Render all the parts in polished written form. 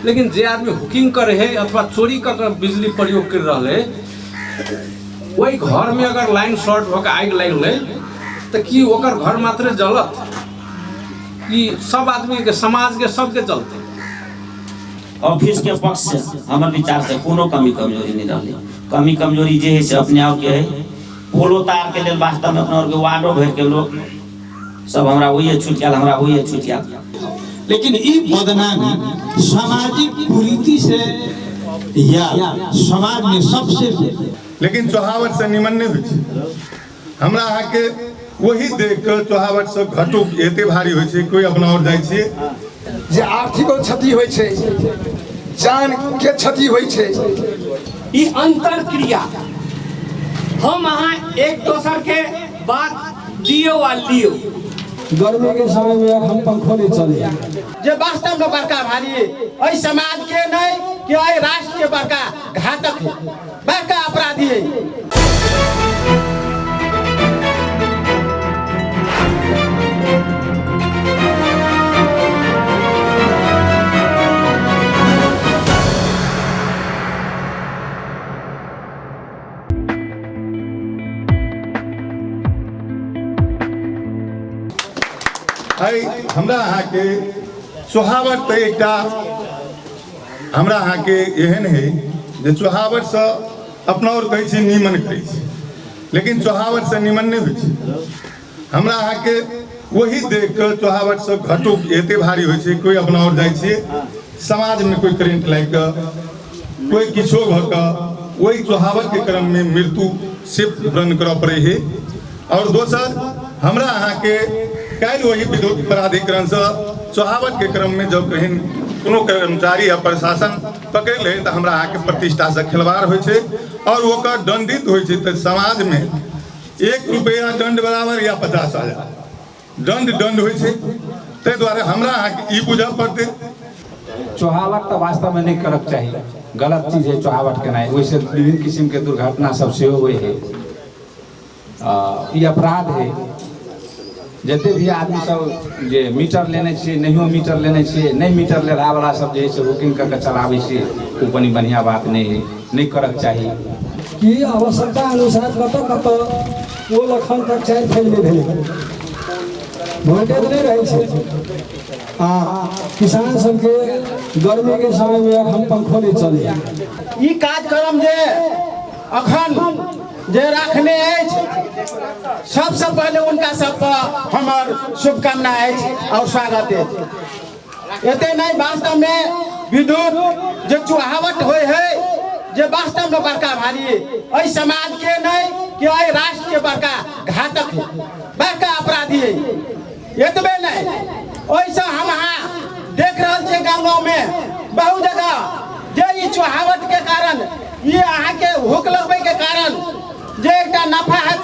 लेकिन जे आदमी हुकिंग करे है अथवा चोरी कर बिजली प्रयोग कर रहा है, वही घर में अगर लाइन शॉर्ट होकर आग लगले तो कि ओकर घर मात्र जलत कि सब आदमी के समाज के सबके चलते। ऑफिस के पक्ष से हमारे विचार से कोनो कमी कमजोरी नहीं रही। कमी कमजोरी जे है से अपने आप के है। पोलो तार के लिए वास्तव में अपना वार्डो भर के लोग सब हमरा वही छूट गया, हमरा वही छूट गया। लेकिन ई बदनामी सामाजिक कुरीति से या समाज में सबसे, लेकिन चौहावट से निमन नहीं हुई। हमरा अहाँ के वही देख कर चौहावट से घटो एते भारी होई छे, कोई अपना और जाय छे जे आर्थिक क्षति होई छे, जान के क्षति होई छे। ई अंतर क्रिया हम अहाँ एक दोसर के बात दियो वा लियो। गर्मी के समय में हम पंखो नहीं चले जे वास्तव में बड़का भारी है समाज के नहीं कि राष्ट्र के बड़का घातक है, बड़का अपराधी है। हमरा अहाँ के चौहावट तो एक हमरा अहाँ के एहन है जे चौहावट से अपना और कहे छी निमन करे छी, लेकिन चौहावट से निमन नहीं हुई। हमरा अहाँ के वही देख कर चौहावट से घटो एते भारी होई छे, कोई अपना और जाय छे समाज में कोई करेंट लाग के कोई किछो भ के वही चौहावट के क्रम में मृत्यु से वर्ण कर पड़े है। और दोसर हमरा अहाँ के कल वही विद्युत प्राधिकरण से चौहावट के क्रम में जब कहीं कोनो कर्मचारी या प्रशासन पकड़ ले तो हमरा अहाँ के प्रतिष्ठा से खिलवाड़ होय छे और ओकर दंडित होय छे। तो समाज में 1 रुपया दंड बराबर या 50,000 दंड होय छे। ते द्वारा हमरा अहाँ के ई बुझा पड़ते चौहावट तो वास्तव में नहीं करक चाहिए, गलत चीज है चौहावट के नहीं। वैसे विभिन्न किस्म के दुर्घटना सबसे हुए है, ये अपराध है। जते भी आदमी सब जे मीटर लेने छे नहियो मीटर लेने छे, नहीं मीटर ले रहा वाला सब जे है से बुकिंग करके चलावे छे, उ बनी बढ़िया बात नहीं करक चाहिए। कि आवश्यकता अनुसार कत वो लखन तक चाय फैलने भेले वोल्टेज नहीं रहे छे। किसान सबके गर्मी के समय में हम पंखो नहीं चले। ई कार्यक्रम जे अखन जे रखने सबसे पहले उनका सब हमार शुभकामना और स्वागत है। एते नहीं वास्तव में विद्युत जो चौहावट होए है जे वास्तव में बड़का भारी है समाज के नहीं कि राष्ट्र के बड़का घातक है, बड़का अपराधी है। एतबे नहीं वैसा हम यहाँ देख रहे छे गाँव में बहुत जगह जे चौहावट के कारण ये अहाँ के हुक लगबे के कारण जे एक नफा है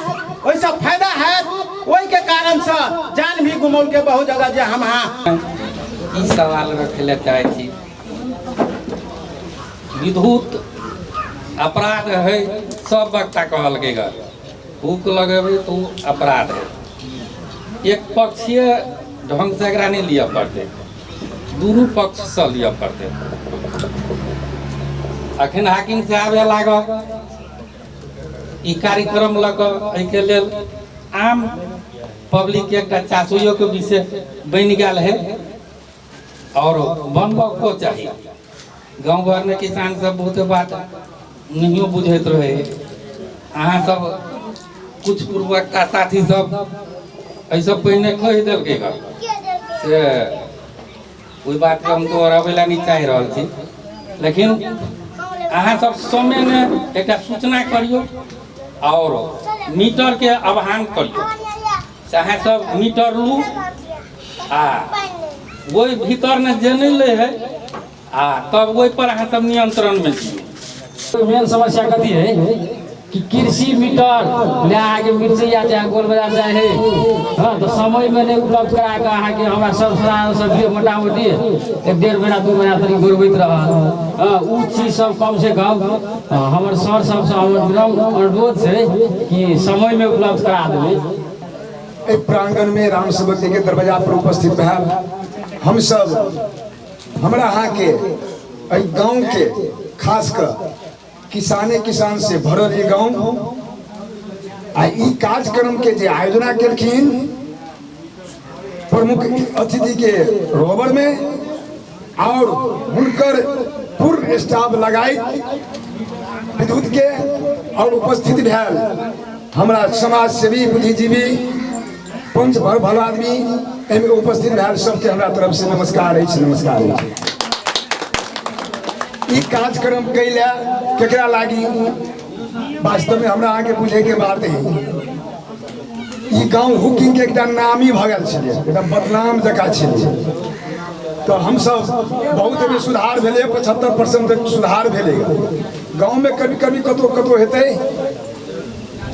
वैसा फायदा है, वही के कारण से जान भी गुमौल के बहुत जगह जे हम ई सवाल रखे चाहे छी। विद्युत अपराध है सब वक्ता कहल के हुक लगेबे तो अपराध है। एक पक्षीय ढंग से एकरा नहीं लिया पड़ते, दोनों पक्ष से लिया पड़ते। अखन हाकिम साहब लागल ई कार्यक्रम लग के लेल आम पब्लिक के एक चासुयो के विषय बन गया है और बनबको चाहिए। गाँव घर में किसान सब बहुत बात नहीं बुझत रहे। अहाँ सब कुछ पूर्वक का साथी सब ऐसा पहले कह दिल से कोई बात के हम तो दोहरावे नहीं चाह रहा थी, लेकिन अहाँ सब समय में एक सूचना करियो और मीटर के आह्वान करियो। चाहे सब मीटर लू वही भीतर में जे नहीं ले है तब वही पर अहाँ सब नियंत्रण में दियो। मेन समस्या कथी है कि कृषि मीटर ले आके मिर्ची या चाहे गोल बाजार जाए है, हाँ तो समय में नहीं उपलब्ध करा के अहाँ के हमरा सब मोटा मोटी 1.5 महीना 2 महीना तक गुरबैत रहा। उ चीज सब कम से कम हमर सर सबसे अनुरोध है कि समय में उपलब्ध करा देवे। प्रांगण में राम सेवक के दरवाजा पर उपस्थित है। हम सब हमरा अहाँ के गांव के खासकर किसान से भरल ये गांव आ ई कार्यक्रम के जे आयोजना केलखिन प्रमुख अतिथि के रोबर में और हुनकर पूर्ण स्टाफ लगाई विद्युत के और उपस्थित भेल हमरा समाज सेवी बुद्धिजीवी पंच भल आदमी एहिमे उपस्थित भेल सबके हमरा तरफ से नमस्कार अछि नमस्कार अछि। ई कार्यक्रम कैला केकरा लागी वास्तव में हमरा आगे बुझे के बात है ई गांव हुकिंग के एकटा नामी भगल छलै एकटा बदनाम जका छलै तो हम सब बहुत में सुधार भेले 75% तक सुधार भेले गांव में कभी कभी कतो हेतै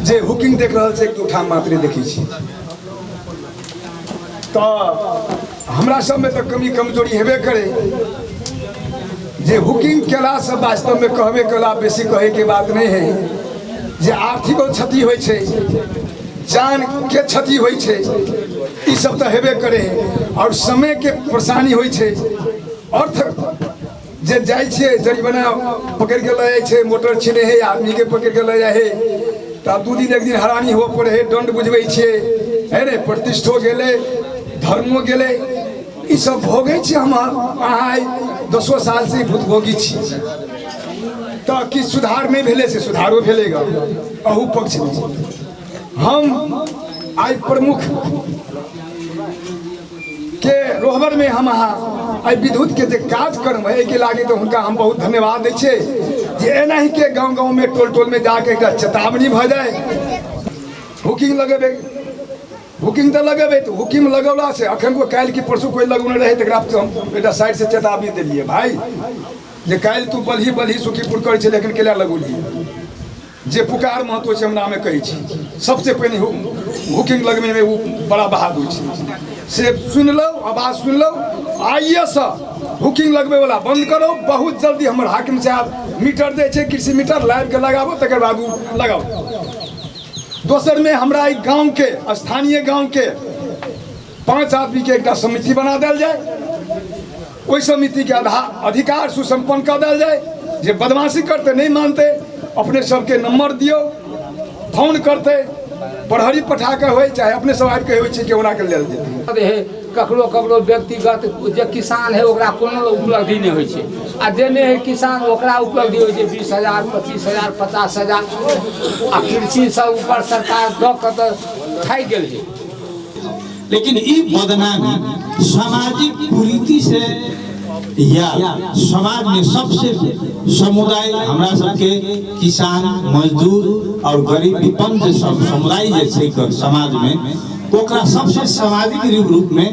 जे हुकिंग देख रहल छै एक दू ठाम मात्र देखै छी तो हमरा सब में तो कमी कमजोरी हेबे करे जे हुकिंग केला से वास्तव में कहबे कला बेसी कहे के बात नहीं है जे आर्थिको क्षति होइ छै जान के क्षति होइ छै ई सब तो हेबे करे और समय के परेशानी होइ छै अर्थ जे जाइ छै जरिमाना पकड़ के ले जाइ छै मोटर छीने है आदमी के पकड़ के ले जाइ है तो दू दिन एक दिन हैरानी हो पड़े है दंड बुझबै छियै है रे प्रतिष्ठो गेले धर्मो गेले ई सब भोगै छी हम अहाँ 10 साल से भोगी छी तो कि सुधार नहीं भेले से सुधारो भेलेगा अहू पक्ष में हम आई प्रमुख के रोहबर में हम अहाँ आई विद्युत के कार्यक्रम है के लागे तो उनका हम बहुत धन्यवाद दै छियै जे एना ही के गांव गांव में टोल टोल में जाके एक चेतावनी भ जाए हुकिंग लगेबे हुकिंग तो लगेबे तो हुकिंग लगौला से अखन को काल की परसों कोई लगौने रहे तकरा हम बेटा साइड से चेतावनी दिलिए भाई जे काल तू बलही सुखीपुर करे छे लेकिन केला लगौली जे पुकार महत्व छै हमरा में कहै छी सबसे पहले हुकिंग लगमे में वो बड़ा बहादुर छै से सुन लो आवाज सुन लो आइए से हुकिंग लगबे वाला बंद करो बहुत जल्दी हमर हाकिम साहब मीटर दे छै कृषि मीटर लाइव के लगाबो तकर बाद लगाओ दोसर में हमरा एक गांव के स्थानीय गांव के 5 आदमी के एक समिति बना देल जाए ओई समिति के अधिकार सुसंपन्न कर देल जाए जे बदमाशी करते नहीं मानते अपने सबके नंबर दियो फोन करते पढ़हरी पठा के हो चाहे अपने सब आबि के हो छै के ओना के लेल जेतै ककरो व्यक्तिगत जे किसान है ओकरा कोनो उपलब्धि नहीं होइ छै आ जे नहीं है किसान ओकरा उपलब्धि होइ छै 20,000 25,000 50,000 आ कृषि से ऊपर सरकार दऽ कऽ तऽ थाकि गेल है। लेकिन ई बदनामी सामाजिक कुरीति से या समाज में सबसे समुदाय हमरा सबके किसान मजदूर और गरीब विपन्न सब समुदाय जे छै समाज में ओकरा सबसे सामाजिक रूप में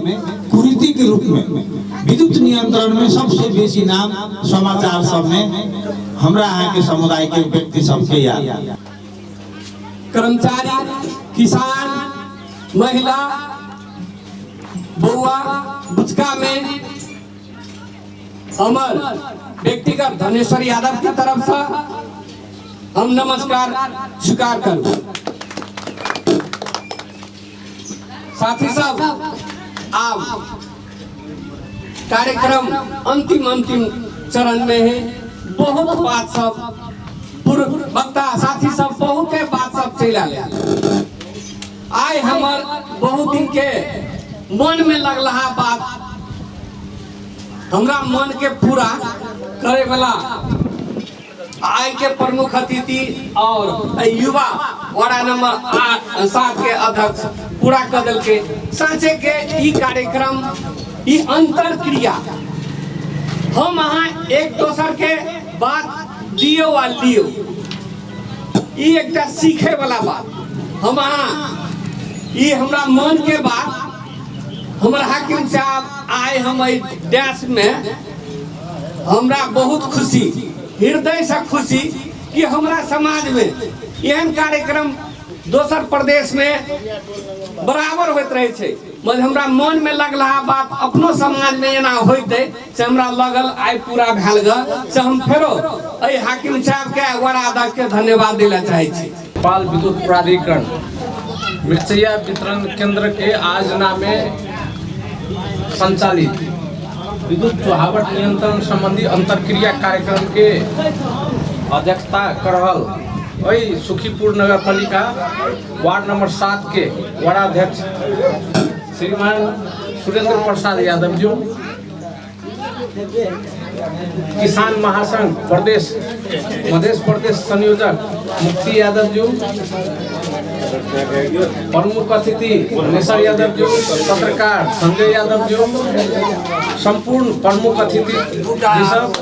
कुरीति के रूप में विद्युत नियंत्रण में सबसे बेसी नाम समाचार सब में हमरा यहाँ के समुदाय के व्यक्ति सबके याद कर्मचारी किसान महिला बउआ बुचका में हमर व्यक्तिगत धनेश्वर यादव की तरफ से हम नमस्कार स्वीकार करूं। साथी सब आप कार्यक्रम अंतिम चरण में है बहुत बात सब पूर्व वक्ता साथी सब बहुत के बात सब चल आए आए हमर बहुत दिन के मन में लगला बात हमरा मन के पूरा करे वाला आय के प्रमुख अतिथि और युवा वार्ड नंबर 7 के अध्यक्ष पूरा कर दिल के साँचे के ई कार्यक्रम ई अंतर क्रिया हम अहाँ एक दोसर के बात दियो वा लियो ई एकटा सीखे वाला बात हम अहाँ ई हमरा मन के बात हमारा हाकिम साहब आए हम देश में हमरा बहुत खुशी हृदय से खुशी कि हमारा समाज में एहन कार्यक्रम दोसर प्रदेश में बराबर होते रहे छे मगर हमरा मन में लगला बात अपनो समाज में एना होते से हमरा लगल आइ पूरा भेल ग से हम फेरो एहि हाकिम साहब के वरादा के धन्यवाद देला चाहे छी। नेपाल विद्युत प्राधिकरण मिर्चैया वितरण केंद्र के आयोजना में संचालित विद्युत चुहावट नियंत्रण संबंधी अंतरक्रिया कार्यक्रम के अध्यक्षता कर रहल वही सुखीपुर नगर पालिका वार्ड नंबर 7 के वार्डाध्यक्ष श्रीमान सुरेंद्र प्रसाद यादव जी, किसान महासंघ प्रदेश मध्य प्रदेश संयोजक मुक्ति यादव जी, प्रमुख अतिथि नेसर यादव जी, पत्रकार संजय यादव जी, संपूर्ण प्रमुख अतिथि जी सब,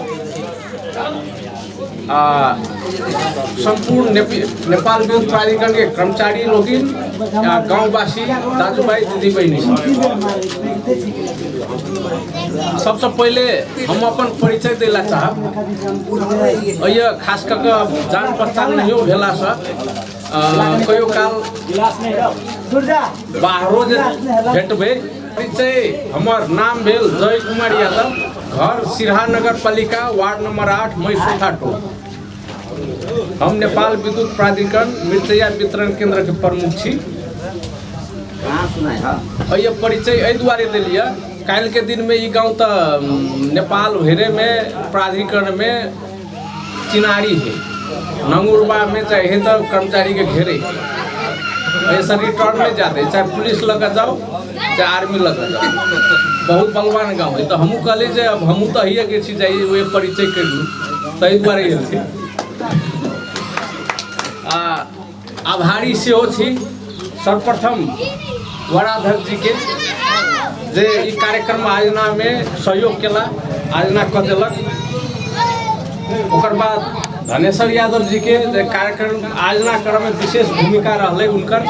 संपूर्ण नेपाल विद्युत प्राधिकरण के कर्मचारी लोग, गाँववासी दाजुभाई दीदी बहनी, सबसे पहले हम अपन परिचय देला चाहब। ये खास करके जान पहचान नहीं भेला से कहियो काल बाहरो जे भेटबे। परिचय हमर नाम भेल जय कुमार यादव, घर सिरहा नगर पालिका वार्ड नंबर 8 मैसूथा टोल। हम नेपाल विद्युत प्राधिकरण मिर्चैया वितरण केंद्र के प्रमुख छी। ये परिचय एहि दुआरे दिलिए, काल्हि के दिन में ई गाँव तो नेपाल भरे में प्राधिकरण में चिनारी है, नंगुरबा में चाहे तो कर्मचारी के घेरे ऐसा रिटर्न में जाते, चाहे पुलिस लगा जाओ चाहे आर्मी लगा जाओ, बहुत बलवान गाँव है। तो हमू कहली जे अब हमू तो हिए के चीज जाइए वे परिचय कर लूँ, ताहि दुआरे आभारी सेहो छी सर्वप्रथम वडाध्यक्ष जी के जे ई कार्यक्रम आयोजना में सहयोग केला, आयोजना कर देलक। ओकर बाद धनेश्वर यादव जी के जे कार्यक्रम आयोजना करे में विशेष भूमिका रहले, उनकर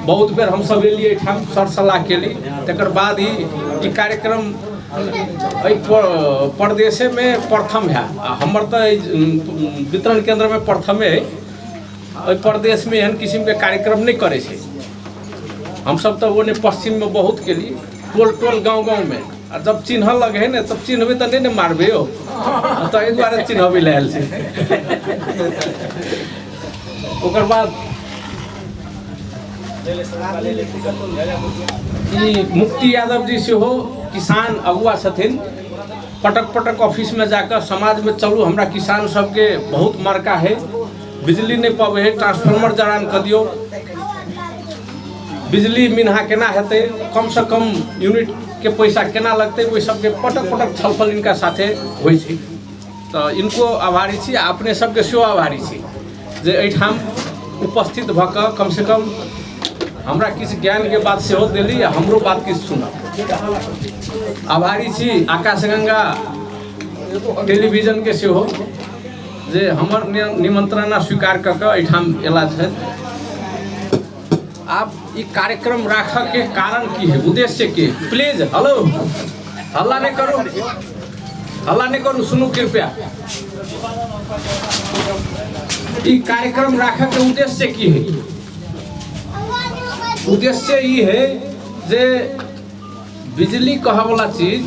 बहुत बेर हम सब एलिए ठाम सर सलाह केली। तकर बाद ही कार्यक्रम प्रदेशे में प्रथम है, हमर तो वितरण केंद्र में प्रथमे है। प्रदेश में एहन किस्म के कार्यक्रम नहीं करे छे। हम सब तो ओने पश्चिम में बहुत के लिए टोल टोल गांव गांव में, और जब चिन्ह लगे है ना तब चिन्हबे तो नहीं मारबे हो, तो एहि दुआरे चिन्हबे लेल छे। ओकर बाद मुक्ति यादव जी से हो किसान अगुआ छथिन, पटक पटक ऑफिस में जाकर समाज में चलू हमरा किसान सबके बहुत मरका है, बिजली नहीं पावे है, ट्रांसफार्मर जरान कर दियो, बिजली मिनहा केना हेतै, कम से कम यूनिट के पैसा केना लगते, वही सबके पटक पटक छलफल इनका साथे होइ छै। तो इनको आभारी छी, अपने सबके सेहो आभारी छी जे एहिठाम उपस्थित भऽ कऽ कम से कम हमरा किछु ज्ञान के बात सेहो देली, हमरो बात किछु सुनब। आभारी छी आकाशगंगा टेलीविजन के सेहो जे हमर निमंत्रणा स्वीकार कऽ कऽ एहिठाम एला छथि। आप ई कार्यक्रम राखऽ के कारण की है, उद्देश्य के प्लीज हेलो हल्ला नहीं करो, हल्ला नहीं करू, सुनू कृपया। ई कार्यक्रम राखऽ के उद्देश्य की है? उद्देश्य ये है जे बिजली कह वाला चीज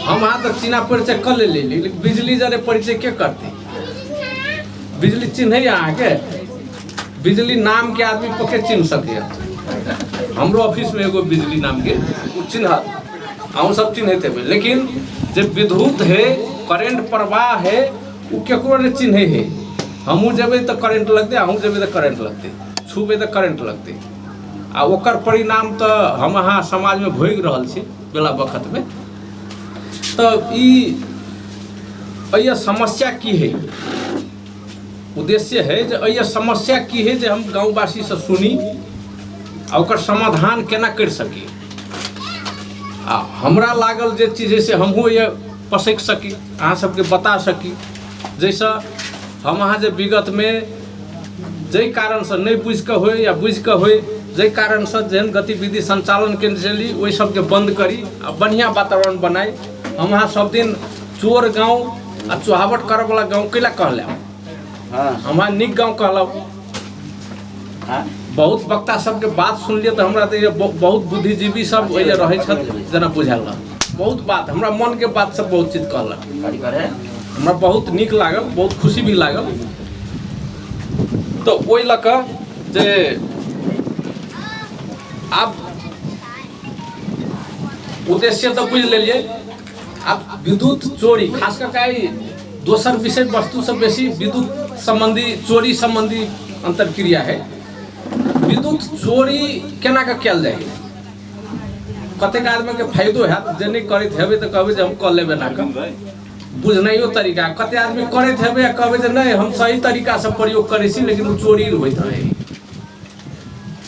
हम यहाँ तक चिन्हा परिचय कर ले, लेकिन बिजली जरे परिचय के करते? बिजली चिन्ह यहाँ के बिजली नाम के आदमी पके चिन्ह सके। हमरो ऑफिस में एगो बिजली नाम के चिन्ह हम सब चिन्हते हैं, लेकिन जो विद्युत है करेंट प्रवाह है वो केकरो ने चिन्ह है। हमू जेबे तो करेंट लगते, हमू जेबे तो करेंट लगते, छूबे तो करेंट लगते, आ ओकर परिणाम तो हम यहाँ समाज में भोग रहल छी बेला वक्त में। तो ये समस्या की है, उद्देश्य है जो ये समस्या की है जो हम गाँववासी से सुनी आ ओकर समाधान केना कर सकी। आ हमरा लागल जे चीज से हमहूँ ये पसक सकी, अहाँ सबके बता सकी। जैसा हम अहाँ जे विगत में जै कारण से नहीं बुझ के होय या बुझ के होय, जै कारण से जेहन गतिविधि संचालन केंद्र चली वही सबके बंद करी आ बढ़िया वातावरण बनाई। हम यहाँ सब दिन चोर गाँव आ चुहावट करे वाला गाँव कैला कहले, हमारा निक गाँव कहल। बहुत वक्ता सबके बात सुनलिए तो हमरा तो ये बहुत बुद्धिजीवी सब रहे जना बुझल, बहुत बात हमरा मन के बात सब बहुत चीज कहल, हमरा बहुत निक लागल, बहुत खुशी भी लागल। तो ओहि लऽ कऽ जे आब उद्देश्य तो बुझ लेलिए। अब विद्युत चोरी खास करके दोसर विषय वस्तु से बेसी विद्युत संबंधी चोरी संबंधी अंतरक्रिया है। विद्युत चोरी केना के कयल जाए, कतेक आदमी के फायदो है जे नहीं करैत हेबे तो कहबे जे हम कऽ लेबे ना कर बुझनाइयो तरीका, कते आदमी करैत हेबे कहबे जे नहीं हम सही तरीका से प्रयोग करै छी लेकिन वो चोरी होइत रहे।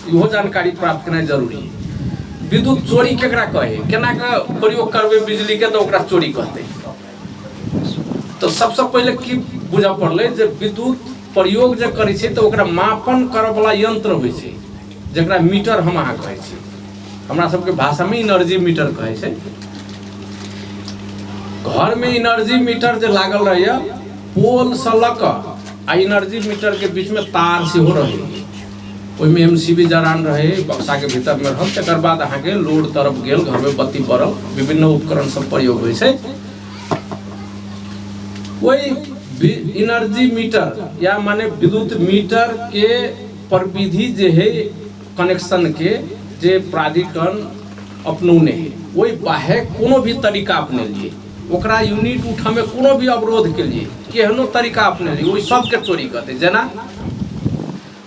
इहो जानकारी प्राप्त करना जरूरी है। विद्युत चोरी केकरा कहे, केना के प्रयोग करबे बिजली के तो ओकरा चोरी कहते। तो सबसे पहले की बुझा पड़ले जे विद्युत प्रयोग जे करै छै तो ओकरा मापन करय वाला यंत्र होइ छै जेकरा मीटर हम अहाँ कहै छी। हमरा सबके भाषा में एनर्जी मीटर कहै छै। घर में एनर्जी मीटर जे लागल रहैया पोल से लऽ कऽ आ एनर्जी मीटर के बीच में तार सेहो रहै, ओहिमे एमसीबी जरान रहे बक्सा के भीतर में रहल। तकर बाद अहाँ के लोड तरफ गेल, घर में बत्ती बरल, विभिन्न उपकरण सब प्रयोग होइ छै। वही एनर्जी मीटर या माने विद्युत मीटर के प्रविधि जे है कनेक्शन के जे प्राधिकरण अपनौने है, वही बाहे कोनो भी तरीका अपने लिए ओकरा यूनिट उठा में कोनो भी अवरोध के लिए केहनो तरीका अपने लिए वही सबके चोरी कहते। जेना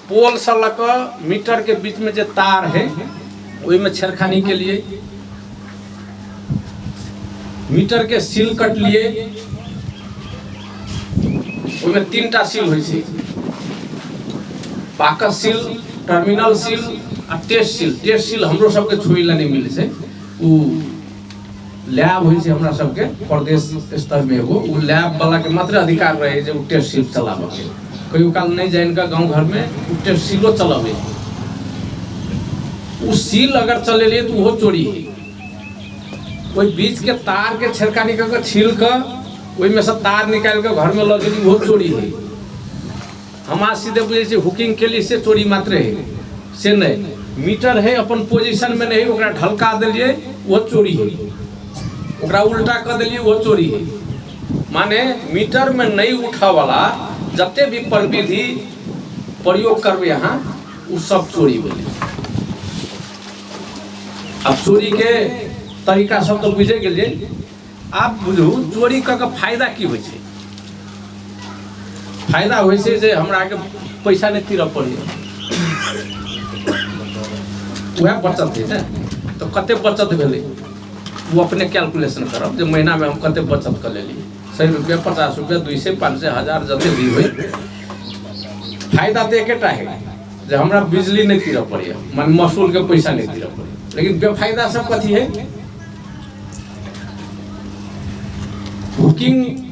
पोल से लऽ कऽ मीटर के बीच में जे तार है वही में छेड़खानी के लिए, मीटर के सील कट लिए, ओहिमे 3टा सील होइ छै, बाकस seal, terminal seal a test seal. Test seal हमरो सबके छुई ला नहीं मिले छै, उ लैब होइ छै हमरा सबके प्रदेश स्तर में एगो, उ लैब वाला के मात्र अधिकार रहे जे उ टेस्ट सील चलाबे के। कहियो काल नहीं जान का गांव घर में उ टेस्ट सीलो चलाबे, उ सील अगर चलेलिए तो वो चोरी है। कोई बीच के तार के छेड़खानी करके छील कर वही में से तार निकाल के घर में लग गई, वो चोरी है। हम सीधे बुझे छी हुकिंग के लिए से चोरी मात्र है, से नहीं मीटर है अपन पोजीशन में नहीं ओकरा ढलका दिलिए वो चोरी है, ओकरा उल्टा कर दिलिए वो चोरी है। माने मीटर में नहीं उठा वाला जते भी प्रविधि प्रयोग करबे यहाँ उ सब चोरी भेलै। अब चोरी के तरीका सब तो बुझे गेलिए। आप बुझू चोरी क के फायदा की होइ छै। फायदा होइ छै जे हमरा के पैसा नहीं तीरऽ पड़ैया, वह बचत है ना। तो कते बचत भेलै वो अपने कैलकुलेशन करब जे महीना में हम कते बचत कर लेली। 100 रुपया, 50 रुपया, 200, 500, 1000 जते भी होई, फायदा तो एकेटा है जे हमरा बिजली नहीं तीरऽ पड़ैया, मान महसूल के पैसा नहीं तीरऽ पड़ैया। लेकिन बेफायदा सब कथी है, हुकिंग।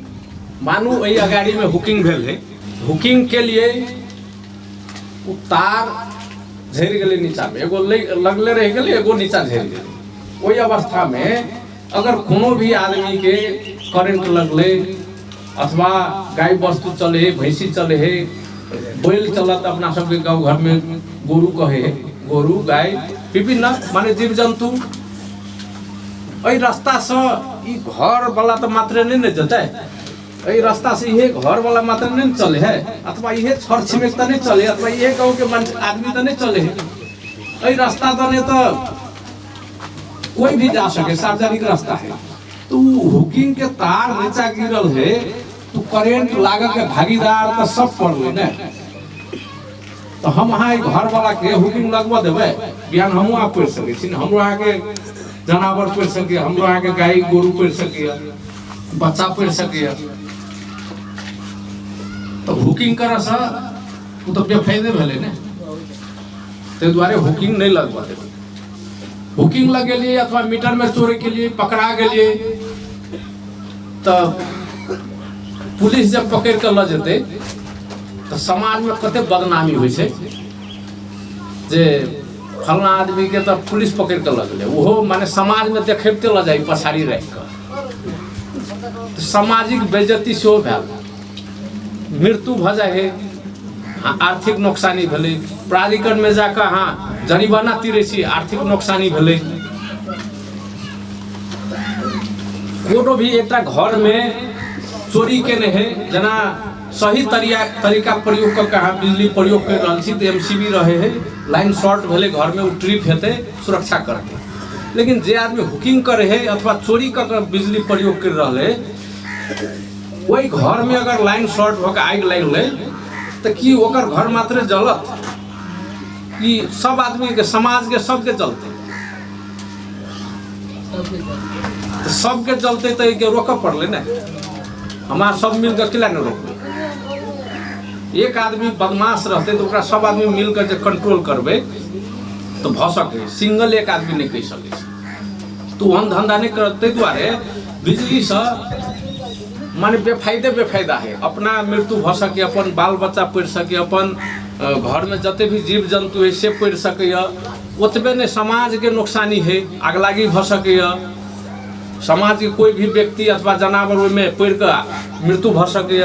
मानू एहि अगाड़ी में हुकिंग भेल है, हुकिंग के लिए उ तार झड़ि गेलै नीचा में, एगो लगले रह गेलै, एगो नीचा झड़ि गेलै। ओहि अवस्था में अगर कोनो भी आदमी के करंट लगले अथवा गाय वस्तु चले है, भैंसी चले है, बैल चलत अपना सबके गाँव घर में गोरू कहे है, गोरू गाय विभिन्न माने जीव जंतु एहि रास्ता से ई घर वाला तो मात्र नहीं न जेतै, एहि रास्ता से ये घर वाला मात्र नहीं चले है, अथवा ये छर छिमेक तो नहीं चले, अथवा ये गाँव के आदमी तो नहीं चले है। एहि रास्ता तो नहीं तो कोई भी जा सके, सार्वजनिक रास्ता है। तो हुकिंग के तार नीचा गिरल है तो करेंट लागे के भागीदार तो सब पड़े ना। तो हम अहाँ घर वाला के हुकिंग लगवा देवे, बिहान हम आप पढ़ सके छी, हमरो अहाँ के जानवर पढ़ सके, हमरो अहाँ के गाय गोरू पढ़ सके, बच्चा पढ़ सके। तो हुकिंग कर तो बेफायदे भेले ना, ते द्वारे हुकिंग नहीं लगवा देवे। हुकिंग लगेलिए अथवा मीटर में चोरी के लिए पकड़ा गेलिए तो पुलिस जब पकड़ कर ल जेते तो समाज में कते बदनामी होइ छै जे फलना आदमी के तो पुलिस पकड़ कर ल गेलै, ओहो माने समाज में देखते ल जाई पछाड़ी रख कर, तो सामाजिक बेइज्जती सेहो भेल, मृत्यु भ जाए है, आर्थिक नुकसानी भेलै, प्राधिकरण में जाकर हाँ जरिमाना तीरे छी, आर्थिक नुकसानी भेलै। कोनो भी एकटा घर में चोरी केने है, जना सही तरीका प्रयोग कर के अहाँ बिजली प्रयोग कर रहल छी तो एमसीबी रहे है, लाइन शॉर्ट भेले घर में उ ट्रिप हेते सुरक्षा करते। लेकिन जे आदमी हुकिंग करे है अथवा चोरी कर बिजली प्रयोग कर रहे वही घर में अगर लाइन शॉर्ट होकर आग लगले तो कि ओकर घर मात्र जलत कि सब आदमी के समाज के सबके चलते सबके चलते तो के रोक पड़ले ना हमारा सब मिलकर किला न रोकबे एक आदमी बदमाश रहते तो ओकरा सब आदमी मिलकर जो कंट्रोल करबे तो भ सके सिंगल एक आदमी नहीं कह सके तो हम धंधा नहीं करते द्वारे बिजली से माने बेफायदा है अपना मृत्यु भ सके अपन बाल बच्चा पढ़ सके अपन घर में जते भी जीव जंतु है से पढ़ सके ओतबे ने समाज के नुकसानी है आगलागी भ सके समाज के कोई भी व्यक्ति अथवा जानवर में पड़ कर मृत्यु भ सके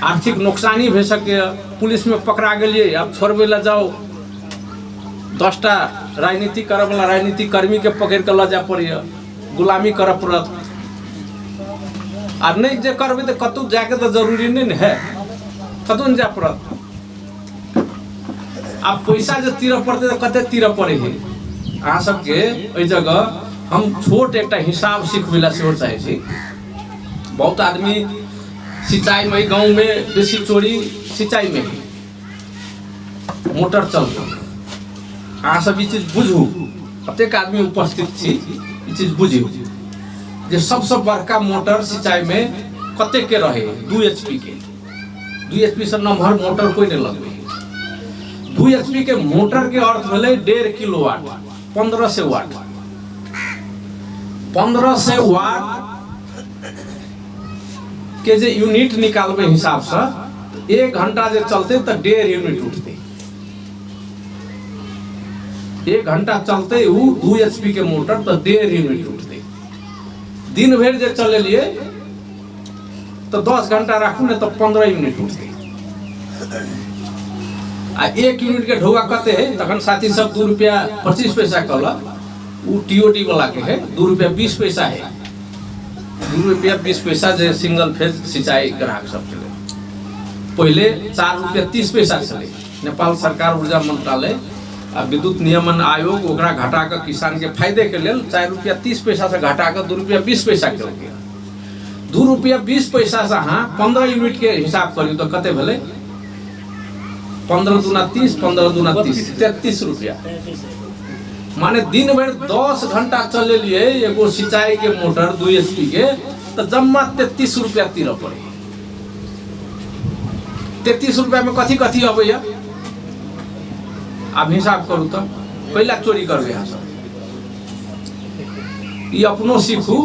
आर्थिक नुकसानी भे सके पुलिस में पकड़ा गए अब छोड़बे ला जाओ 10टा राजनीति करे वाला राजनीतिक कर्मी के पकड़ के ला जा पड़े गुलामी कर पड़त आ नहीं जे करबे तो कतौ जाके तो जरूरी नहीं है कतौ नहीं जा पड़त अब पैसा जो तीर पड़ते तो कते तीर पड़े है अहाँ सबके एहि जगह हम छोट एक हिसाब सीखबे से चाहे छी बहुत आदमी सिंचाई में गांव में बेसी चोरी सिंचाई में ही मोटर चलते अहाँ सब ई चीज बुझू प्रत्येक आदमी उपस्थित छी ई चीज बुझू जे सबसे बड़का मोटर सिंचाई में कते के रहे 2 HP के 2 HP से नंबर मोटर कोई नहीं लगबे 2 HP के मोटर के अर्थ भेले 1.5 किलोवाट 1500 वाट 1500 वाट के जे यूनिट निकालबे हिसाब से 1 घंटा जे चलते तो 1.5 यूनिट उठते 1 घंटा चलते वो 2 HP के मोटर तो 1.5 यूनिट उठते दिन भर जे चले लिए तो 10 घंटा रखू ने तो 15 यूनिट उठते आ 1 यूनिट के ढौआ कते है तखन साथी सब 2 रुपया 25 पैसा कहला वो TOT वाला के है 2 रुपया 20 पैसा है 2 रुपया 20 पैसा जे सिंगल फेज सिंचाई ग्राहक सब के पहले 4 रुपया 30 पैसा चले नेपाल सरकार ऊर्जा मंत्रालय आ विद्युत नियमन आयोग ओकरा घटा के किसान के फायदे के लेल 4 रुपया 30 पैसा से घटा के 2 रुपया 20 पैसा के लगे 2 रुपया 20 पैसा से हाँ 15 यूनिट के हिसाब करियो तो कते भेले 15 दूना 30 15 दूना 30 33 रुपया माने दिन भर 10 घंटा चले लिए एगो सिंचाई के मोटर 2 HP के तो जम्मा 33 रुपया तीर पड़े 33 रुपया में कथी कथी अबैया आप हिसाब करू तो पहला चोरी करबे यहाँ सब ये अपनो सीखू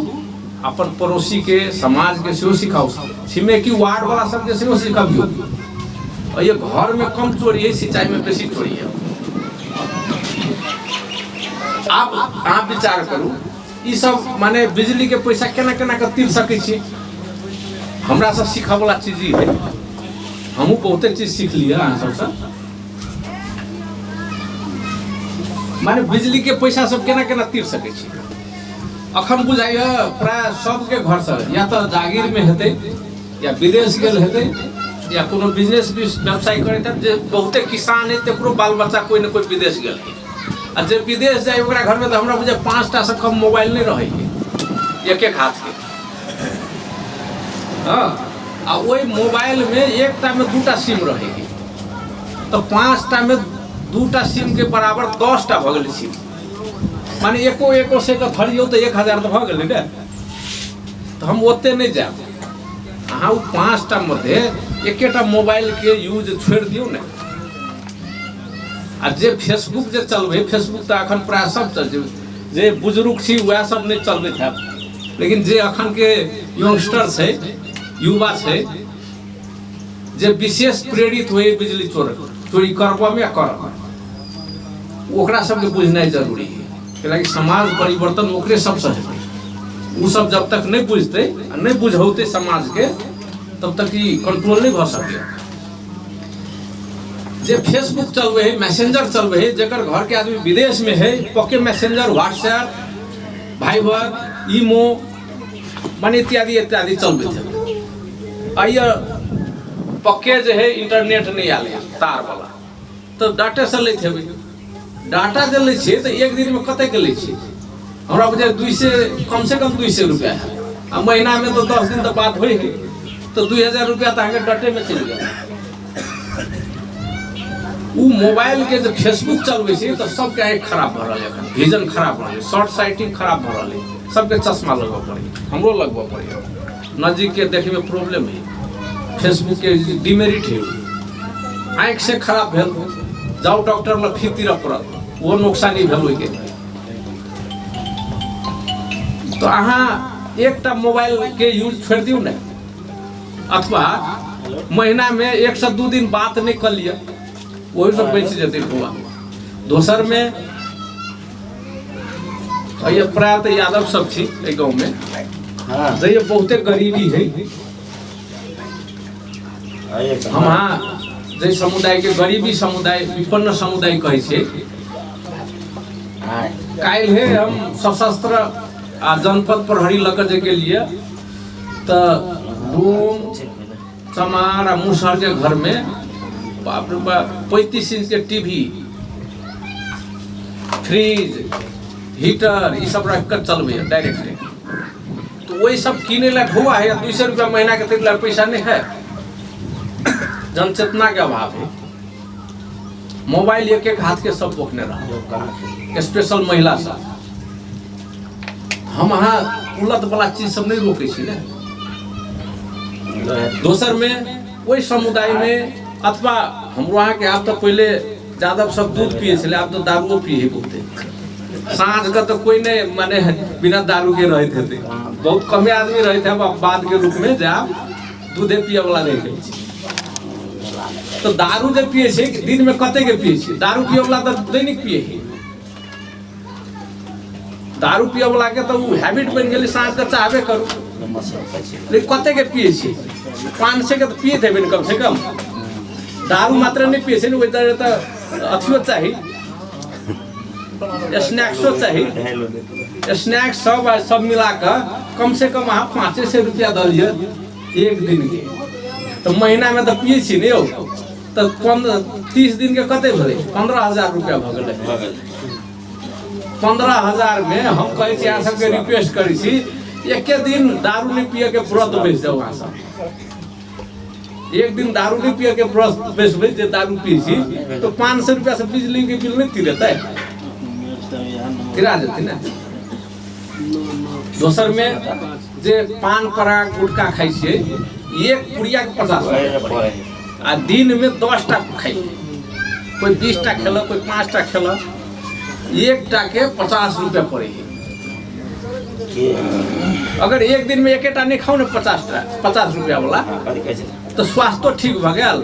अपन पड़ोसी के समाज के सेहो सिखाओ छिमेकी वार्ड वाला सबके सेहो सिखाबियो और ये घर में कम चोरी है सिंचाई में बेसी चोरी है आप विचार करू ये सब माने बिजली के पैसा केना केना के तीर सकै छी हमरा सब सीखा वाला चीज है हमहू बहुते चीज सीख लिया अहाँ सब माने बिजली के पैसा सब केना केना तीर सकै छी अखन बुझाइए प्राय सबके घर से या तो जागीर में हेतै या विदेश गेल हेतै या कोनो बिजनेस व्यवसाय करैत जे बहुते किसान है तेकरो बाल बच्चा कोई न कोई विदेश गेल आ जे विदेश जाए ओकरा घर में तो हमरा बुझे 5टा से कम मोबाइल नहीं रहे एक हाथ के हाँ आ वही मोबाइल में एकटा में 2टा सिम रहेगी तो 5टा में 2टा सिम के बराबर 10टा भ गेल सिम माने एको से धरियो तो 1000 तो भ गेल ने तो हम ओते नहीं जाब अहाँ 5टा मध्य एकेटा मोबाइल के यूज छोड़ दियो ने आ जे फेसबुक जे चलबे फेसबुक तो अखन प्राय सब चल जे बुजुर्ग छी वह सब नहीं चलबे था लेकिन जे अखन के यंगस्टर है युवा है जे विशेष प्रेरित हुए बिजली चोरी करब में करब ओकरा सबके बुझनाइ जरूरी है कि समाज परिवर्तन ओकरे सबसे हेतै वो सब जब तक नहीं बुझते नहीं बुझौते समाज के तब तक ही कंट्रोल नहीं भ सके जे फेसबुक चलबे है मैसेंजर चलबे है जेकर घर के आदमी विदेश में है पक्के मैसेंजर व्हाट्सएप वाइबर ईमो माने इत्यादि इत्यादि चलबे थे आइए पक्के जो है इंटरनेट नहीं आले तार वाला तो डाटा से ले थे डाटा जे ले छे तो एक दिन में कते के ले छे हमरा बुझे 200 कम से कम 200 रुपया है। अब महीना में तो 10 दिन तो बात हुई है, तो 2000 रुपया तो आगे डटे में चल गया। वो मोबाइल के जो फेसबुक चलबे से तो सबके आँख खराब भ रहा है, विजन खराब भ रहा है, शॉर्ट साइटिंग खराब भ रहा है, सबके चश्मा लगवा पड़ी, हमरो लगवा पड़ी। नजदीक के देखे में प्रॉब्लम है, फेसबुक के डिमेरिट है, आँख से खराब भेल, जाओ डॉक्टर लग फी तीर पड़त, वो नुकसानी भेल के। तो अहाँ एकटा मोबाइल के यूज छोड़ दियो ना, अथवा महीना में 1 से 2 दिन बात नहीं कर लिया, वही सब बच जाते हुआ। दोसर में ये प्रायः तो यादव सब थी गाँव में, ये बहुते गरीबी है। हम हाँ जे समुदाय के गरीबी समुदाय, विपन्न समुदाय कहे छे। काल है हम सशस्त्र आ जनपद प्रहरी लग के लिए तो डोम चमार आ मुसहर के घर में बाप रे बाप 35 इंच के टीवी, फ्रिज, हीटर ये सब रख कर चलबे डायरेक्ट। तो वही सब किने ला हुआ है, 200 रुपया महीना के तक पैसा नहीं है, जनचेतना के अभाव है। मोबाइल एक हाथ के सब पोखने रहा, स्पेशल महिला सब। हम यहाँ उलट वाला चीज सब नहीं रोके छी ना। दोसर में वही समुदाय में अथवा हम वहाँ के आप तो पहले यादव सब दूध पिए थे, आप तो दारू पिए बोलते। सांझ का तो कोई नहीं माने बिना दारू के रहे थे, बहुत कम आदमी रहे थे। अब बाद के रूप में जब दूधे पिए वाला नहीं रहे। तो दारू जब पिए छे दिन में कते के पिए छे, दारू पिए वाला तो दैनिक पिए है। दारू पिए वाला के तो वो हैबिट बन गेली, सांझ का चाहबे करू, लेकिन कते के पिए छे, 500 के तो पिए थे कम से कम। दारू मात्र नहीं पिए छे, वही तो अथियो चाहिए, स्नैक्सो चाहिए। स्नैक्स सब मिला कर कम से कम आप 500 रुपया दलिए एक दिन के। तो महीना में तो पिए छी नहीं हो, तो 30 दिन के कते भले 15,000 रुपया भ गेलै। 15,000 में हम कहे छी अहाँ सबके रिक्वेस्ट करी छी, एक दिन दारू नहीं पिए के व्रत बैस जाओ। अहाँ सब एक दिन दारू नहीं पिए के व्रत बैसबे, जे दारू पिए छी तो 500 रुपया से बिजली के बिल नहीं तिरेतै, तिरा जेतै ना। दोसर में जे पान पराग गुटखा खाई छे, एक पुड़िया के 50 आ दिन में 10टा खाई, कोई 20टा खेला, कोई 5टा खेला, एकटा के 50 रुपया पड़े है। अगर एक दिन में एकेटा नहीं खाओ ना 50 रुपया वाला, तो स्वास्थ्य तो ठीक भ गेल,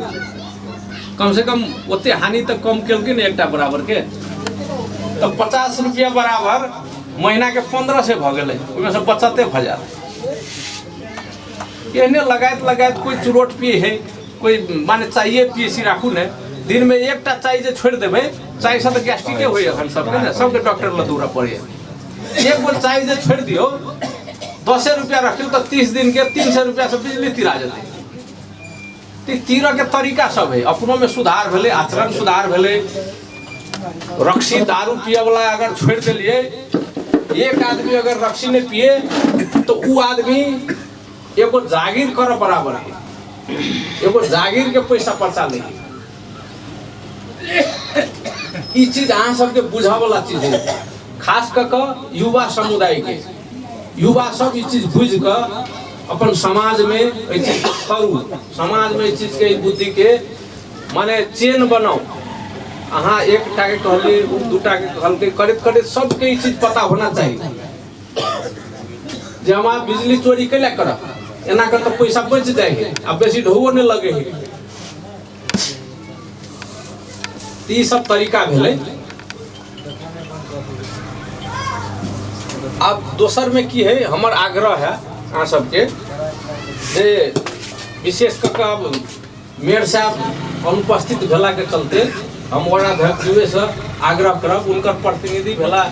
कम से कम ओते हानि तो कम केलकिन एकटा बराबर के। तो 50 रुपया बराबर महीना के 15 से भ गेलै, ओहिमे से 75,000। एहने लगायत कोई चुरोट पिए है, कोई माने चाहिए पिए सी राखू ने, दिन में एकटा चाय जे छोड़ देबे, चाय से तो गैस्ट्रिके होय अखन सबके ना, सबके डॉक्टर ल दौड़ा पड़े। एक बार चाय जे छोड़ दियो, 10 रुपया रखियो तो 30 दिन के 300 रुपया से बिजली तिरा जेतै। तीरा के तरीका सब है, अपनों में सुधार भेले, आचरण सुधार भेले। रक्सी दारू पिए वाला अगर छोड़ दिलिए, एक आदमी अगर रक्सी नहीं पिए तो वो आदमी एगो जागीर कर बराबर है, एगो जागीर के पैसा पचा ले। ई चीज अहाँ सबके बुझा वाला चीज है, खास कर युवा समुदाय के। युवा सब ई चीज बुझ कर अपन समाज में ई चीज करू, समाज में ई चीज के बुद्धि के माने चेन बनाओ। अहाँ एकटा के कहली, 2टा के कहलके, करत करत सबके ई चीज पता होना चाहिए। जे हम बिजली चोरी कैला करब, एना कर तो पैसा बच जाए है, अब बेसी ढोबो नहीं लगे है। ई सब तरीका भेले। अब दोसर में की है, हमर आग्रह है अहाँ सबके, जे विशेष कर अब मेयर साहब अनुपस्थित भेला के चलते हम वार्डाध्यक्ष से आग्रह करब, उनकर प्रतिनिधि भेला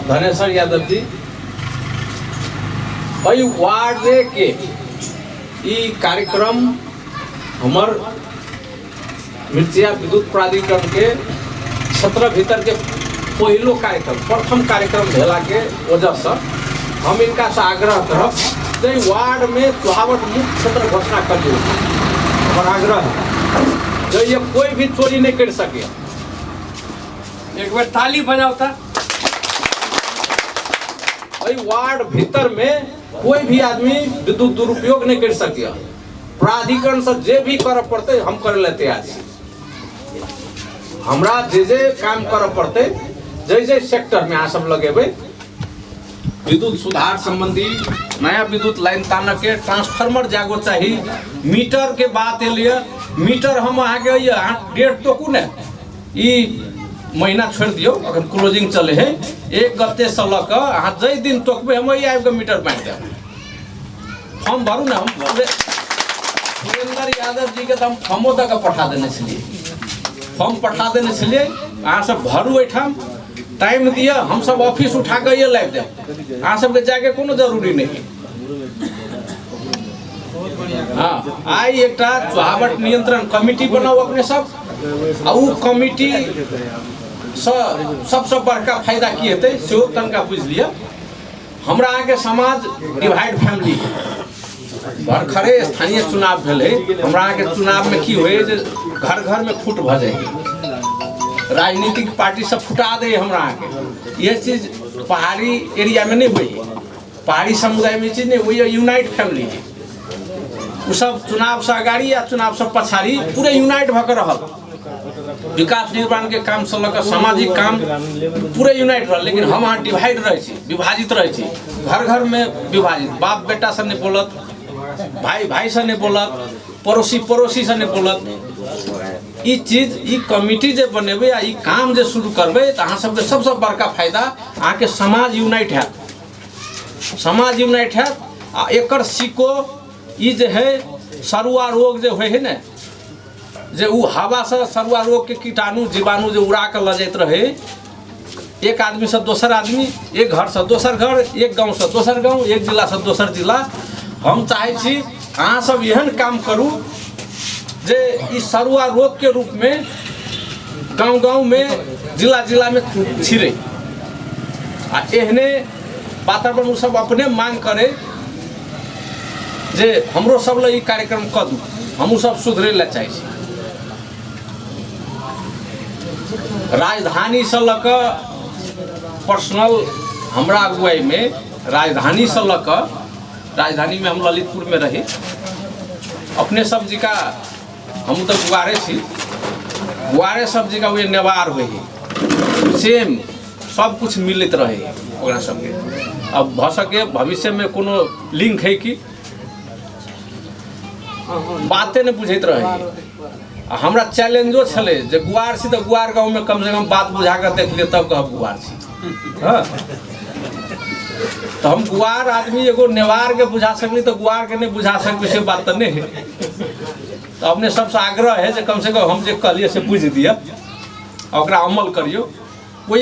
धनेश्वर यादव जी, वही वार्ड के ई कार्यक्रम हमर मिर्चिया विद्युत प्राधिकरण के क्षेत्र भीतर के पहिलो कार्यक्रम प्रथम कार्यक्रम भेला के वजह से हम इनका से आग्रह करब जे वार्ड में चुहावट मुक्त क्षेत्र घोषणा करिए। हमारा आग्रह है जो ये कोई भी चोरी नहीं कर सके। एक बार ताली बजाओ था। भाई वार्ड भीतर में कोई भी आदमी विद्युत दुरुपयोग नहीं कर सके। प्राधिकरण से जे भी कर पड़ते हम कर लेते आज हमरा जे काम कर पड़ते जैसे सेक्टर में आ सब लगेबे विद्युत सुधार संबंधी नया विद्युत लाइन तान के ट्रांसफार्मर जागो चाहिए। मीटर के बात लिए मीटर हम आगे डेट तो कुन महीना छोड़ दियो अगर क्लोजिंग चले है 1 गते से लक अहाँ जै दिन तोकबे हम वही आबि के मीटर बांट देब। फॉर्म भरू ना हम सुरेंद्र यादव जी के तो हम फॉर्मो दऽ के पठा देने छलिए। फॉर्म पठा देने छलिए अहाँ सब भरू एठाम टाइम दिया हम सब ऑफिस उठा के ये लाइव देब। अहाँ सबके जाके कोनो जरूरी नहीं। हाँ आई एक चुहावट नियंत्रण कमिटी बनाओ अपने सब आ उ कमिटी सबसे बड़का फायदा की हेतै सेहो तनका बुझ लिया। हमरा आगे समाज डिवाइड फैमिली बरखरे स्थानीय चुनाव भेले हमरा आगे चुनाव में की होए जे घर घर में फूट भ जाए राजनीतिक पार्टी सब फुटा दे हमरा आगे। ये चीज पहाड़ी एरिया में नहीं हुई। पहाड़ी समुदाय में चीज नहीं हुई। यूनाइट फैमिली उ सब चुनाव से अगाड़ी या चुनाव से पछाड़ी पूरे यूनाइट भकर रहल। विकास निर्माण के काम से लग सामाजिक काम पूरे यूनाइट रह। लेकिन हम अहाँ डिवाइड रहे छी विभाजित रहे छी। घर घर में विभाजित बाप बेटा से नहीं बोलत भाई भाई से नहीं बोलत पड़ोसी पड़ोसी से नहीं बोलत। ई चीज ई कमिटी जे बनेबे आ ई काम जे शुरू करबे तो अहाँ सबके सबसे बड़का फायदा अहाँ के समाज यूनाइट है। समाज यूनाइट है आ एकर सिको ई जे है सरुआ रोग जे होय है ना जे उ हवा से सरुआ रोग के कीटाणु जीवाणु जे उड़ा के ल जाइत रहे एक आदमी से दोसर आदमी एक घर से दोसर घर एक गांव से दोसर गांव एक जिला से दोसर जिला। हम चाहे छी अहाँ सब एहन काम करू जे ई सरुआ रोग के रूप में गांव गांव में जिला जिला में छिड़े आ एहने वातावरण उ सब अपने मांग करे जे हमरो सब ल ई कार्यक्रम कर दू हमहू सब सुधरे ला चाहे छी। राजधानी से लक पर्सनल हमरा अगुवाई में राजधानी से लक राजधानी में हम ललितपुर में रहे अपने सब्जी का हम तो गुआरे छी गुआरे सब्जी का वे नेवार हुए सेम सब कुछ मिलत रहे ओकरा सबके। अब भ सके भविष्य में कोनो लिंक है कि बातें नहीं बुझैत रहे। हमरा चैलेंजो छले जे गुआर छी तो गुआर गांव में कम से कम बात बुझा कर देख लिए तब कहब गुआर छी। हाँ तो हम गुआर आदमी एगो नेवार के बुझा सकली तो गुआर के नहीं बुझा सकली से बात तो नहीं है। तो अपने सबसे आग्रह है जे कम से कम हम जे कहलिए से बुझ दिया ओकरा अमल करियो। वो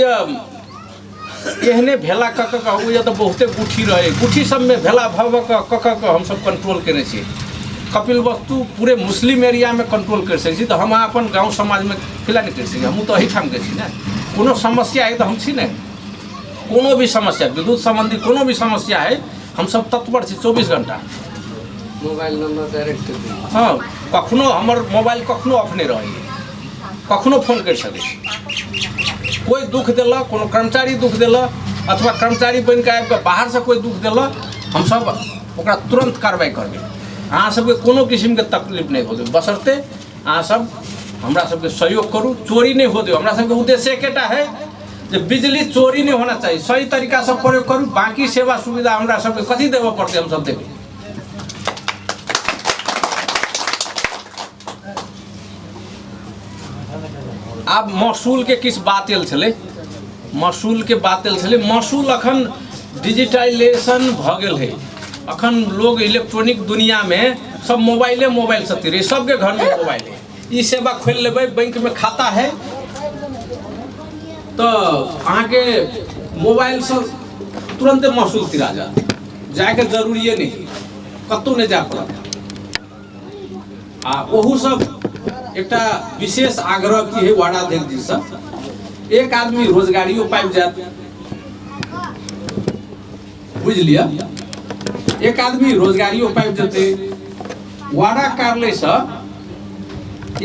एहने भेला कक हुए तो बहुते गुठी रहे गुठी सब में भेला भव कक हम सब कंट्रोल करे छी। कपिल वस्तु पूरे मुस्लिम एरिया में कंट्रोल कर सके तो हम अपन गांव समाज में किला नहीं कर सके। हम तो अहिठाम के छी ना कोनो समस्या है तो हम छी नहीं कोनो भी समस्या विद्युत संबंधी कोनो भी समस्या है हम सब तत्पर छी 24 घंटा। मोबाइल नंबर डायरेक्ट हाँ कखनो हमर मोबाइल कखनो अपने रहे कखनो फोन कर सके। कोई दुख दिल कोनो कर्मचारी दुख दिल अथवा कर्मचारी बन के आबि के बाहर से कोई दुख दिल हम सब ओकरा तुरंत कार्रवाई करबे। अहाँ सबके कोनो किस्म के तकलीफ नहीं होते बशर्ते अहाँ सब हमरा सबके सहयोग करू चोरी नहीं होते। हमरा सबके उद्देश्य एकेटा है जे बिजली चोरी नहीं होना चाहिए सही तरीका से प्रयोग करू। बाकी सेवा सुविधा हमरा सबके कथी देबऽ पड़ते हम सब देबे। आब महसूल के किस बात आयल छलै महसूल के बात आयल छलै। महसूल अखन डिजिटलाइजेशन भ गेल है। अखन लोग इलेक्ट्रॉनिक दुनिया में सब मोबाइल से तिरे सबके घर में मोबाइल है। ई सेवा खोल लेबै बैंक में खाता है तो अहाँ के मोबाइल से तुरंत महसूल तिरा जात जाके जरूरी नहीं कतौ नहीं जा पड़त। आ ओहू सब एकटा विशेष आग्रह की है वार्डाध्यक्ष जी से एक आदमी रोजगारियों पाबि जात, बुझ लिया, एक आदमी रोजगारियों पाबि जेतै। वाड़ा कार्यालय से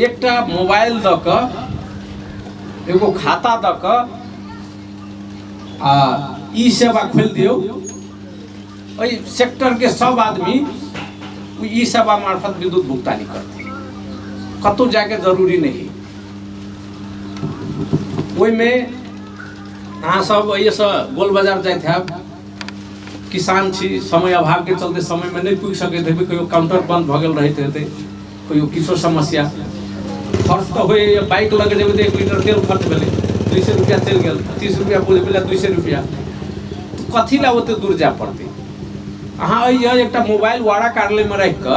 एकटा मोबाइल द क एगो खाता द क आ ई सेवा खोल दियो, ओई सेक्टर के सब आदमी ई सेवा मार्फत विद्युत भुगतानी करते, कतौ जाके जरूरी नहीं। ओई में अहाँ सब ऐसे गोल बाजार जाए थे, किसान छी, समय अभाव के चलते समय में नहीं पुग सके थे, कहियो काउंटर बंद भ गेल रहते हेतै, कहियो किछो समस्या खर्च तो होए, बाइक लगे जेबै तो 1 लीटर तेल खर्च भेलै, 200 रुपया चल गेल, 30 रुपया पूछ भेलै 200 रुपया, कथी ला ओते दूर जाए पड़तै। अहाँ अइए एकटा मोबाइल वाड़ा कार्यालय में रख क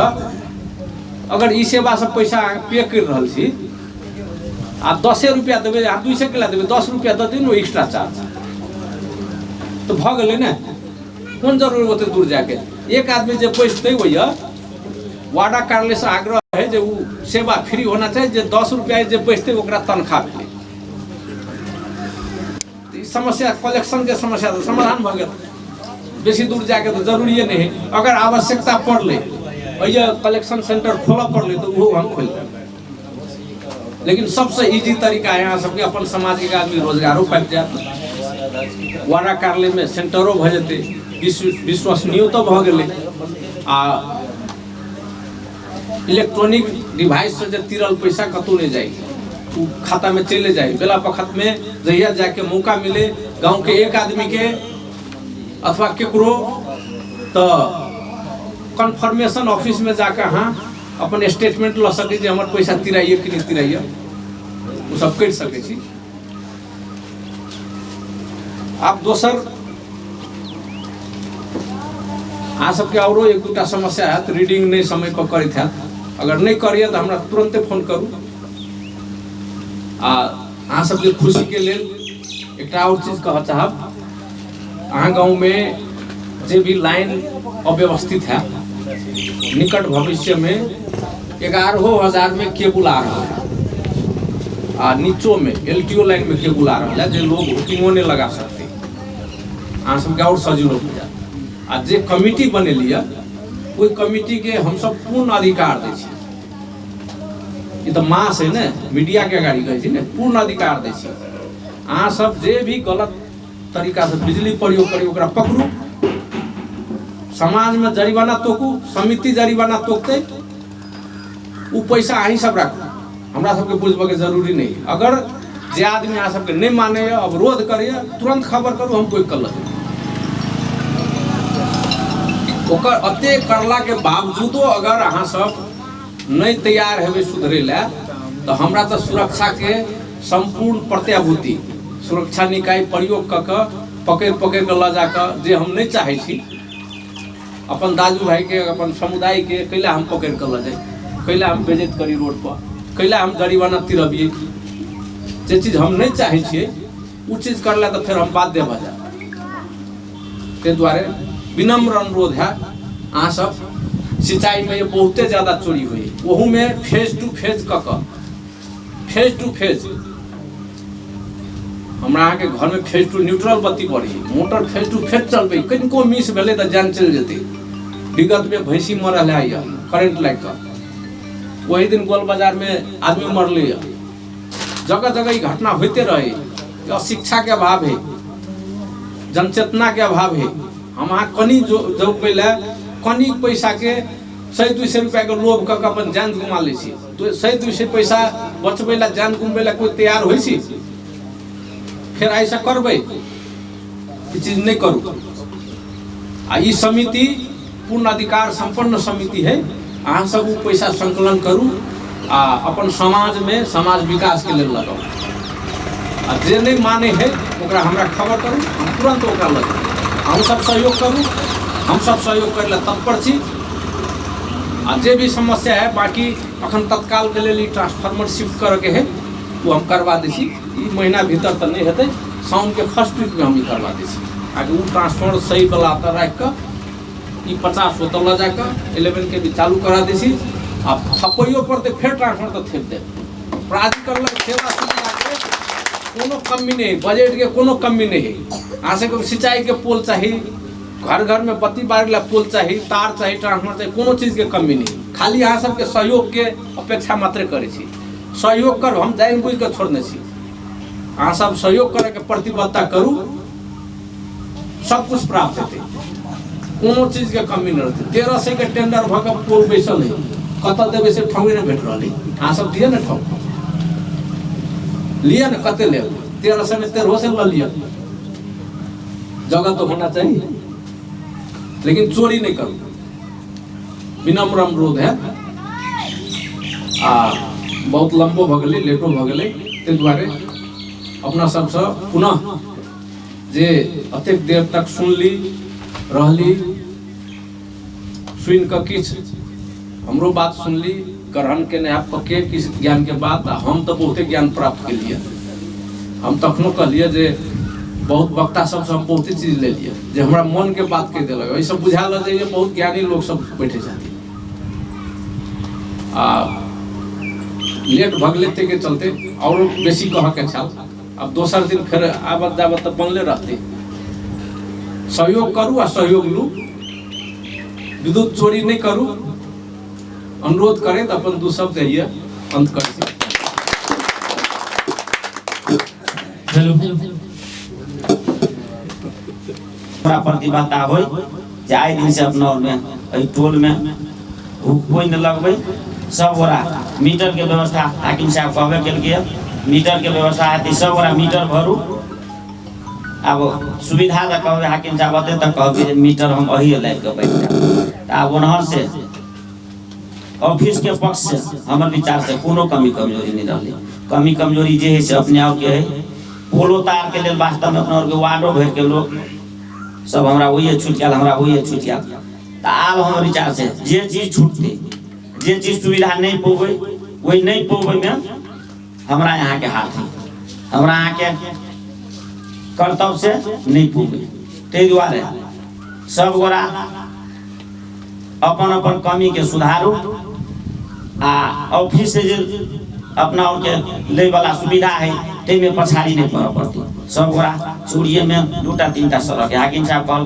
अगर ई सेवा से पैसा पे कर रहल छी आ 10 रुपया देबै, आ 200 के ला देबै, 10 रुपया दऽ दियौ एक्स्ट्रा चार्ज, तो भ गेलै ने, कौन जरूर होते दूर जाके। एक आदमी जे पैसते वही वाड़ा कार्यालय से आग्रह है जे वो सेवा फ्री होना चाहिए, जे 10 रुपया जे पैसते ओकरा तनख्वाह मिले। तो समस्या कलेक्शन के समस्या तो समाधान भ गेल, बेसी दूर जाके तो जरूरी नहीं है। अगर आवश्यकता पड़ले कलेक्शन सेंटर खोल पड़ले तो वो हम खोल दें, लेकिन सबसे इजी तरीका है यहाँ सबके अपन समाज के आदमी रोजगारों पाबि जाए, वाड़ा कार्यालय में सेंटरों भ जेतै, विश्वसनीय तो भ गेलै, आ इलेक्ट्रॉनिक डिवाइस से जे तिरल पैसा कतौ नहीं जाए, उ खाता में चले जाए। बेला पखत में जहिया जाके मौका मिले गांव के एक आदमी के अथवा केकरो तो कन्फर्मेशन ऑफिस में जाकर हाँ अपन स्टेटमेंट ल सके जे हमर पैसा तिराइए कि नहीं तिराइए, वो सब कर सके छी। आप दोसर अहाँ सबके औरो 1-2टा समस्या है, रीडिंग नहीं समय पर करैत है, अगर नहीं करिए तो हमरा तुरंते फोन करू। अहाँ सबके खुशी के लेल एकटा और चीज कह चाहब, अहाँ गाँव में जे भी लाइन अव्यवस्थित है, निकट भविष्य में 11,000 में केबल आ रहा है, नीचों में LTO लाइन में केबल आ रहा है, जो लोग हुकिंगों नहीं लगा सकते, अहाँ सबके और सजिलो हो जाए। आ जे कमिटी बने लिया, कोई कमिटी के हम सब पूर्ण अधिकार दे छी, ये तो मास है ना, मीडिया के अगाड़ी कहै छी ने, पूर्ण अधिकार दे छी। अहाँ सब जे भी गलत तरीका से बिजली प्रयोग करी ओकरा पकड़ू, समाज में जरिमाना तोकू, समिति जरिमाना तोकते, वो पैसा अहीं सब राखू, हमरा सबके बुझबे के जरूरी नहीं। अगर जे आदमी अहाँ सबके नहीं माने, अवरोध करे, तुरंत खबर करू, हम कोई कर लेते। ओकर अते करला के बावजूदो अगर अहाँ सब नहीं तैयार हेबे सुधरे ला, तो हमरा तो सुरक्षा के संपूर्ण प्रत्याभूति, सुरक्षा निकाय प्रयोग क पकड़ के ल जाकर, जे हम नहीं चाहे छी अपन दाजू भाई के, अपन समुदाय के, कैला हम पकड़ के ल जाए, कैला हम बेइज्जत करी रोड पर, कैला हम जरिमाना तिरबिए, जे चीज हम नहीं चाहे छिए वो चीज करला तो फिर हम बाध्य भ जाए। ते द्वारे विनम्र अनुरोध है, अहाँ सब सिंचाई में ये बहुते ज्यादा चोरी हुई, वहू में फेज टू फेज हमरा अहाँ के घर में फेज टू न्यूट्रल बत्ती पड़ी, मोटर फेज टू फेज चलबे, कनिको मिस भेले तो जान चल जेतै। विगत में भैंसी मरल है करंट लाग कर, वही दिन गोल बाजार में आदमी मरले, जगह जगह ये घटना होते रहे। शिक्षा के अभाव है, जनचेतना के अभाव है। हम अहाँ कनी जो पहले कनी पैसा के 100-200 रुपया के लोभ क अपन जान गुमा ले छी, तो 100-200 पैसा बचबे ला, जान गुमबे ला कोई तैयार होइ छी? फिर ऐसा करबे, ये चीज नहीं करू। आ ई समिति पूर्ण अधिकार संपन्न समिति है, अहाँ सब वो पैसा संकलन करू आ अपन समाज में समाज विकास के लिए लगाओ। आ जे नहीं माने है ओकरा हमरा खबर करू, हम तुरंत ओकरा लगाऊ। हम सब सहयोग करू, हम सब सहयोग करे तत्पर छी। आ जे भी समस्या है, बाकी अखन तत्काल के लिए ट्रांसफार्मर शिफ्ट करे के है, वो हम करवा दी छी। ई महीना भीतर तो नहीं हेतै, साउन के फर्स्ट वीक में हम ही करवा दी छी। आगे वो ट्रांसफार्मर सही वाला रख कर 50 होता ला जाकर 11 के भी चालू करा दी छी। अब थपइयो पर तो फिर ट्रांसफार्मर तो थेप दे, प्राधिकरण सेवा सुविधा कोनो कमी नहीं, बजट के कोनो कमी नहीं। अहाँ सबके सिंचाई के पोल चाहिए, घर घर में बत्ती बारे ला पोल चाहिए, तार चाहिए, ट्रांसफार्मर चाहिए, कोनो चीज के कमी नहीं। खाली अहाँ सबके सहयोग के अपेक्षा मात्र करे छी। सहयोग कर हम जान बुझ के छोड़ने छी। अहाँ सब सहयोग करे के प्रतिबद्धता करू, सब कुछ प्राप्त हेतै, कोनो चीज के कमी नहीं रहते। 1300 के टेंडर भ के पोल बैसल है, कत देवे से ठाउँ नहीं भेट रहलै। अहाँ सब दिए न ठाउँ, लिया न, कते ले 1300 में 1300 ले लिया। जगह तो होना चाहिए, लेकिन चोरी नहीं करू, विनम्र अनुरोध है। बहुत लंबो भ गेलै, लेटो भ गेलै, ताहि दुआरे अपना सबसँ पुनः जे अतेक देर तक सुनली रहली, सुनि कऽ किछु हमरो बात सुनली, ग्रहण केने आप के किछु ज्ञान के बात, हम तो बहुते ज्ञान प्राप्त केलिए। हम तखनो कहलिए जे बहुत वक्ता सबसँ हम बहुते चीज ले लिए, जे हमरा मन के बात कहि देलक। एहि सब बुझायल जे ये बहुत ज्ञानी लोग सब बैठे छथिन। लेट भ गेलै के चलते और बेसी कह के छल। अब दोसर दिन फिर आबत जाबत तो बनले रहते। सहयोग करू आ सहयोग लू, विद्युत चोरी नहीं करू। अनुरोध करें तो अपन दू शब्द है अंत कर प्रतिबद्धता हो आए दिन से अपना में टोल में कोई न लगबे। सब गोरा मीटर के व्यवस्था हाकिम साहब कहबे केलकै, मीटर के व्यवस्था है, सब गोरा मीटर भरू। अब सुविधा तो कहबे हाकिम साहब अते तक कहबे मीटर हम अही लाइक के बैठ जाब। अब ओनहर से ऑफिस के पक्ष से हमारे विचार से कोनो कमी कमजोरी नहीं रही। कमी कमजोरी जे है से अपने आप के है। पोलो तार के लिए वास्तव में अपना वार्डो भर के लोग सब हमरा वही छूट गया, हमरा वही छूट गया। तो आब हमारे विचार से जे चीज छूटते, जे चीज सुविधा नहीं पौबे, वही नहीं पौबे में हमरा यहाँ के हाथ है, हमरा यहाँ के कर्तव्य से नहीं पौबे। ताहि दुआरे सब गोरा अपन अपन कमी के सुधारू। ऑफिस से जे अपना के ले वाला सुविधा है, ते में पछाड़ी नहीं पड़ पड़ती। सब गोरा चूड़िए में 2टा 3टा सड़क हाकिम साहब कहल